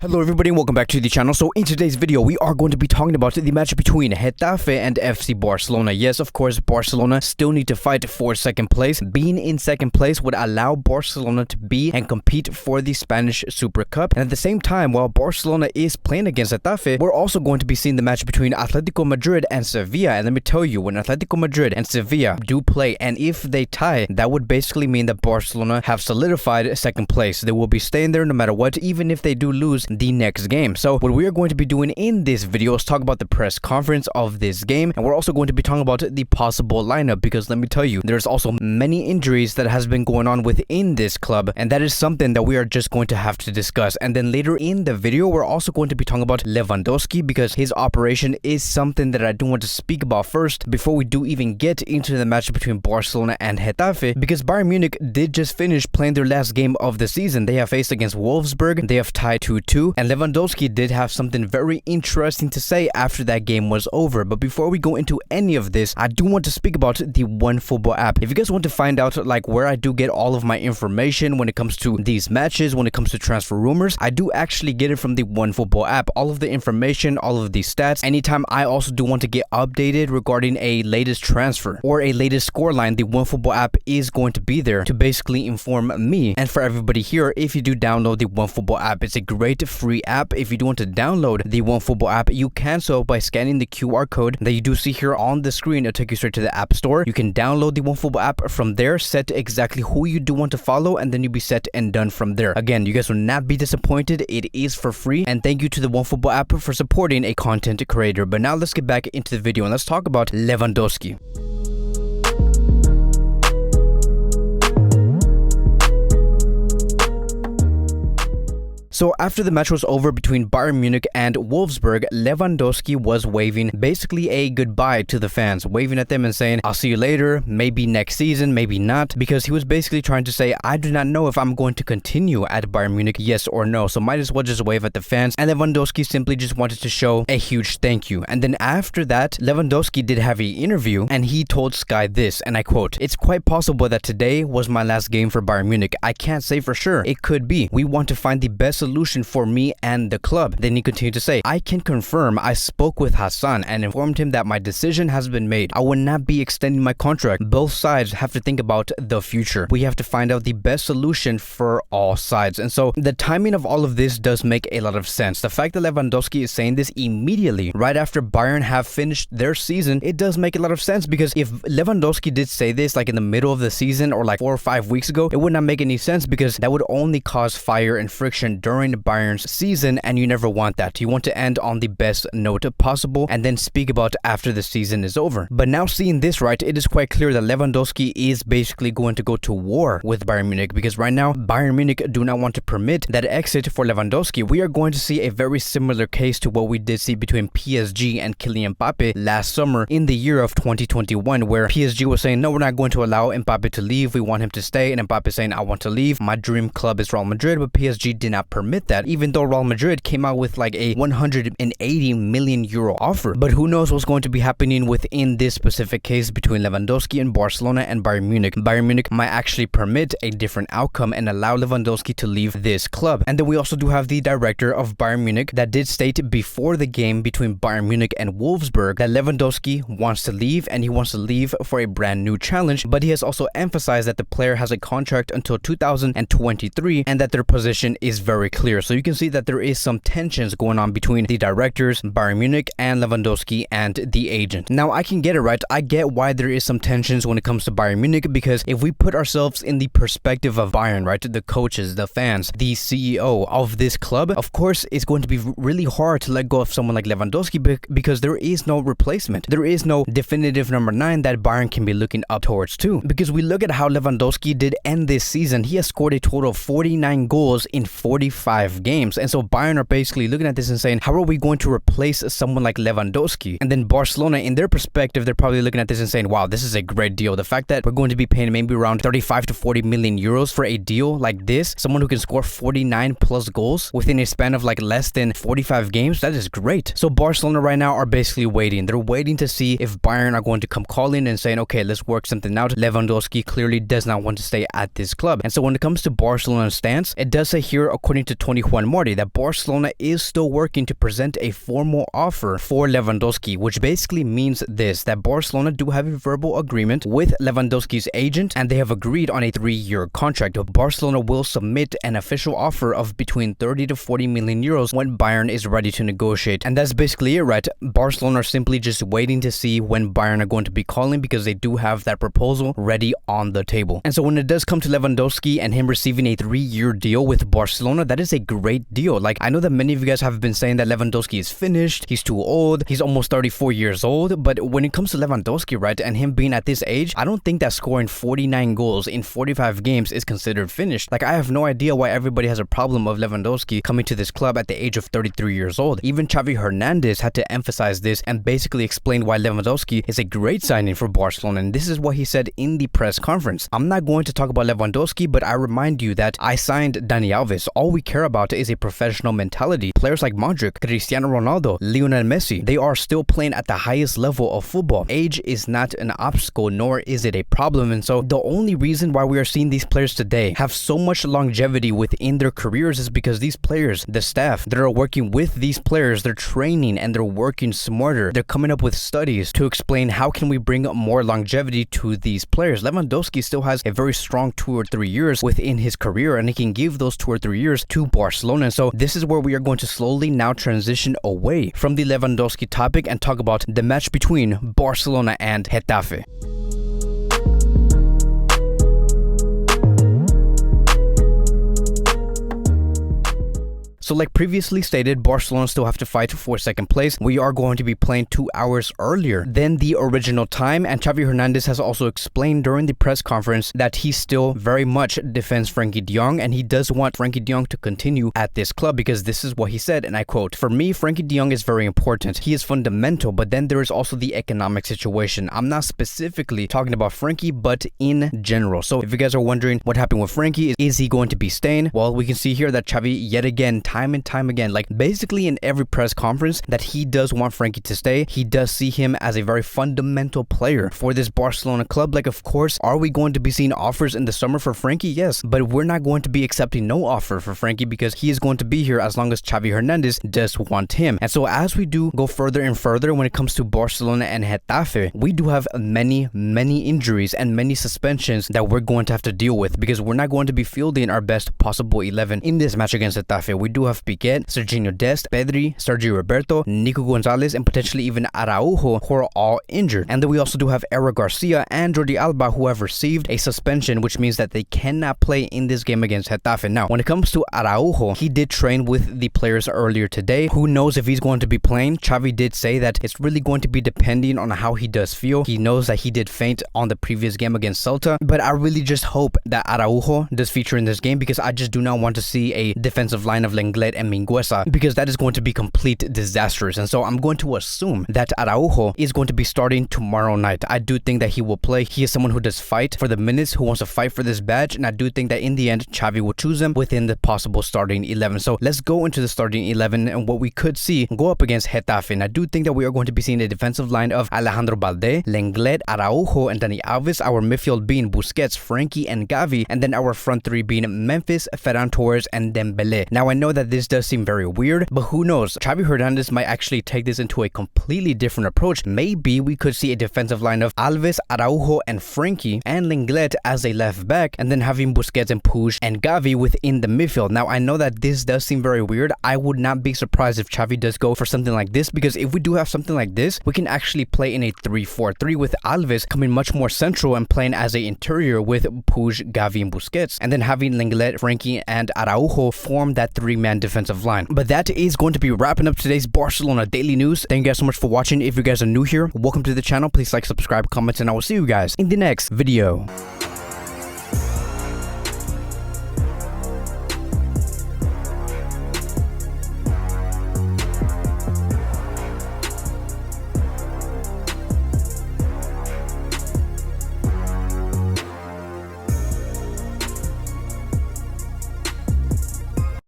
Hello everybody and welcome back to the channel. So in today's video we are going to be talking about the match between Getafe and FC Barcelona. Yes, of course, Barcelona still need to fight for second place. Being in second place would allow Barcelona to be and compete for the Spanish Super Cup. And at the same time, while Barcelona is playing against Getafe, we're also going to be seeing the match between Atletico Madrid and Sevilla. And let me tell you, when Atletico Madrid and Sevilla do play, and if they tie, that would basically mean that Barcelona have solidified second place. They will be staying there no matter what, even if they do lose the next game. So what we are going to be doing in this video is talk about the press conference of this game, and we're also going to be talking about the possible lineup, because let me tell you, there's also many injuries that has been going on within this club, and that is something that we are just going to have to discuss. And then later in the video we're also going to be talking about Lewandowski, because his operation is something that I do want to speak about first before we do even get into the match between Barcelona and Getafe, because Bayern Munich did just finish playing their last game of the season. They have faced against Wolfsburg, they have tied 2-2, and Lewandowski did have something very interesting to say after that game was over. But before we go into any of this, I do want to speak about the OneFootball app. If you guys want to find out like where I do get all of my information when it comes to these matches, when it comes to transfer rumors, I do actually get it from the OneFootball app. All of the information, all of these stats. Anytime I also do want to get updated regarding a latest transfer or a latest scoreline, the OneFootball app is going to be there to basically inform me and for everybody here. If you do download the OneFootball app, it's a great free app. If you do want to download the OneFootball app, you can so by scanning the QR code that you do see here on the screen. It'll take you straight to the App Store. You can download the OneFootball app from there, set exactly who you do want to follow, and then you'll be set and done from there. Again, you guys will not be disappointed. It is for free, and thank you to the OneFootball app for supporting a content creator. But now let's get back into the video and let's talk about Lewandowski. So after the match was over between Bayern Munich and Wolfsburg, Lewandowski was waving basically a goodbye to the fans, waving at them and saying, I'll see you later, maybe next season, maybe not, because he was basically trying to say, I do not know if I'm going to continue at Bayern Munich, yes or no, so might as well just wave at the fans. And Lewandowski simply just wanted to show a huge thank you. And then after that, Lewandowski did have an interview and he told Sky this, and I quote, "It's quite possible that today was my last game for Bayern Munich. I can't say for sure. It could be. We want to find the best solution for me and the club." Then he continued to say, "I can confirm I spoke with Hassan and informed him that my decision has been made. I will not be extending my contract. Both sides have to think about the future. We have to find out the best solution for all sides." And so the timing of all of this does make a lot of sense. The fact that Lewandowski is saying this immediately right after Bayern have finished their season, it does make a lot of sense, because if Lewandowski did say this like in the middle of the season or like 4 or 5 weeks ago, it would not make any sense, because that would only cause fire and friction during Bayern's season, and you never want that. You want to end on the best note possible and then speak about after the season is over. But now seeing this, right, it is quite clear that Lewandowski is basically going to go to war with Bayern Munich, because right now Bayern Munich do not want to permit that exit for Lewandowski. We are going to see a very similar case to what we did see between PSG and Kylian Mbappe last summer in the year of 2021, where PSG was saying, no, we're not going to allow Mbappe to leave, we want him to stay, and Mbappe saying, I want to leave, my dream club is Real Madrid. But PSG did not permit that, even though Real Madrid came out with like a 180 million euro offer. But who knows what's going to be happening within this specific case between Lewandowski and Barcelona and Bayern Munich. Bayern Munich might actually permit a different outcome and allow Lewandowski to leave this club. And then we also do have the director of Bayern Munich that did state before the game between Bayern Munich and Wolfsburg that Lewandowski wants to leave, and he wants to leave for a brand new challenge. But he has also emphasized that the player has a contract until 2023 and that their position is very clear. So you can see that there is some tensions going on between the directors, Bayern Munich, and Lewandowski and the agent. Now I can get it, right? I get why there is some tensions when it comes to Bayern Munich, because if we put ourselves in the perspective of Bayern, right, the coaches, the fans, the CEO of this club, of course it's going to be really hard to let go of someone like Lewandowski, because there is no replacement. There is no definitive number 9 that Bayern can be looking up towards too. Because we look at how Lewandowski did end this season, he has scored a total of 49 goals in 45 games. And so Bayern are basically looking at this and saying, how are we going to replace someone like Lewandowski? And then Barcelona, in their perspective, they're probably looking at this and saying, wow, this is a great deal. The fact that we're going to be paying maybe around 35 to 40 million euros for a deal like this, someone who can score 49 plus goals within a span of like less than 45 games, that is great. So Barcelona right now are basically waiting. They're waiting to see if Bayern are going to come calling and saying, okay, let's work something out. Lewandowski clearly does not want to stay at this club. And so when it comes to Barcelona's stance, it does say here, according reported Tony Juan Martí that Barcelona is still working to present a formal offer for Lewandowski, which basically means this, that Barcelona do have a verbal agreement with Lewandowski's agent and they have agreed on a 3-year contract. Barcelona will submit an official offer of between 30 to 40 million euros when Bayern is ready to negotiate. And that's basically it, right? Barcelona are simply just waiting to see when Bayern are going to be calling because they do have that proposal ready on the table. And so when it does come to Lewandowski and him receiving a 3-year deal with Barcelona, that is a great deal. Like, I know that many of you guys have been saying that Lewandowski is finished, he's too old, he's almost 34 years old, but when it comes to Lewandowski, right, and him being at this age, I don't think that scoring 49 goals in 45 games is considered finished. Like, I have no idea why everybody has a problem of Lewandowski coming to this club at the age of 33 years old. Even Xavi Hernandez had to emphasize this and basically explain why Lewandowski is a great signing for Barcelona, and this is what he said in the press conference. I'm not going to talk about Lewandowski, but I remind you that I signed Dani Alves. All we care about is a professional mentality. Players like Modric, Cristiano Ronaldo, Lionel Messi, they are still playing at the highest level of football. Age is not an obstacle, nor is it a problem, and so the only reason why we are seeing these players today have so much longevity within their careers is because these players, the staff that are working with these players, they're training and they're working smarter. They're coming up with studies to explain how can we bring more longevity to these players. Lewandowski still has a very strong 2 or 3 years within his career, and he can give those 2 or 3 years to Barcelona. And so this is where we are going to slowly now transition away from the Lewandowski topic and talk about the match between Barcelona and Getafe. So like previously stated, Barcelona still have to fight for second place. We are going to be playing 2 hours earlier than the original time, and Xavi Hernandez has also explained during the press conference that he still very much defends Frenkie de Jong, and he does want Frenkie de Jong to continue at this club because this is what he said, and I quote, "For me, Frenkie de Jong is very important. He is fundamental, but then there is also the economic situation. I'm not specifically talking about Frenkie, but in general." So if you guys are wondering what happened with Frenkie, is he going to be staying? Well, we can see here that Xavi yet again, time and time again, like basically in every press conference, that he does want Frenkie to stay. He does see him as a very fundamental player for this Barcelona club. Like, of course, are we going to be seeing offers in the summer for Frenkie? Yes, but we're not going to be accepting no offer for Frenkie because he is going to be here as long as Xavi Hernandez does want him. And so as we do go further and further when it comes to Barcelona and Getafe, we do have many injuries and many suspensions that we're going to have to deal with because we're not going to be fielding our best possible 11 in this match against Getafe. We do have Piqué, Serginho Dest, Pedri, Sergio Roberto, Nico Gonzalez, and potentially even Araujo, who are all injured. And then we also do have Eric Garcia and Jordi Alba, who have received a suspension, which means that they cannot play in this game against Getafe. Now, when it comes to Araujo, he did train with the players earlier today. Who knows if he's going to be playing? Xavi did say that it's really going to be depending on how he does feel. He knows that he did faint on the previous game against Celta, but I really just hope that Araujo does feature in this game because I just do not want to see a defensive line of Lenglet and Mingueza because that is going to be complete disastrous. And so I'm going to assume that Araujo is going to be starting tomorrow night. I do think that he will play. He is someone who does fight for the minutes, who wants to fight for this badge, and I do think that in the end Xavi will choose him within the possible starting 11. So let's go into the starting 11 and what we could see go up against Getafe. And I do think that we are going to be seeing a defensive line of Alejandro Balde, Lenglet, Araujo, and Dani Alves, our midfield being Busquets, Frenkie, and Gavi, and then our front three being Memphis, Ferran Torres, and Dembele. Now I know that this does seem very weird, but who knows? Xavi Hernandez might actually take this into a completely different approach. Maybe we could see a defensive line of Alves, Araujo, and Frenkie, and Lenglet as a left back, and then having Busquets and Puig and Gavi within the midfield. Now I know that this does seem very weird. I would not be surprised if Xavi does go for something like this, because if we do have something like this, we can actually play in a 3-4-3 with Alves coming much more central and playing as an interior with Puig, Gavi, and Busquets, and then having Lenglet, Frenkie, and Araujo form that 3-man defensive line. But that is going to be wrapping up today's Barcelona Daily News. Thank you guys so much for watching. If you guys are new here, welcome to the channel. Please like, subscribe, comment, and I will see you guys in the next video.